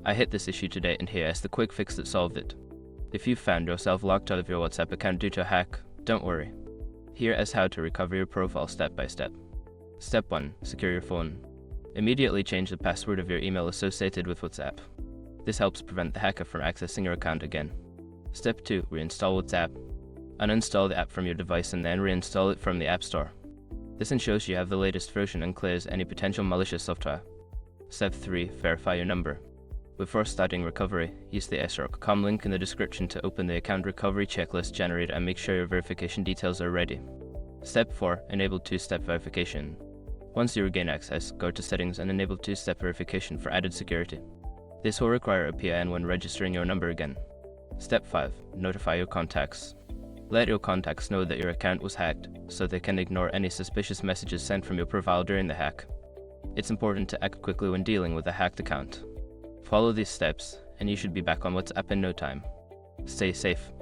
I hit this issue today, and here is the quick fix that solved it. If you've found yourself locked out of your WhatsApp account due to a hack, don't worry. Here is how to recover your profile step by step. Step 1. Secure your phone. Immediately change the password of your email associated with WhatsApp. This helps prevent the hacker from accessing your account again. Step 2. Reinstall WhatsApp. Uninstall the app from your device and then reinstall it from the App Store. This ensures you have the latest version and clears any potential malicious software. Step 3. Verify your number. Before starting recovery, use the sroc.com link in the description to open the account recovery checklist generator and make sure your verification details are ready. Step 4. Enable two-step verification. Once you regain access, go to Settings and enable two-step verification for added security. This will require a PIN when registering your number again. Step 5. Notify your contacts. Let your contacts know that your account was hacked, so they can ignore any suspicious messages sent from your profile during the hack. It's important to act quickly when dealing with a hacked account. Follow these steps, and you should be back on WhatsApp in no time. Stay safe.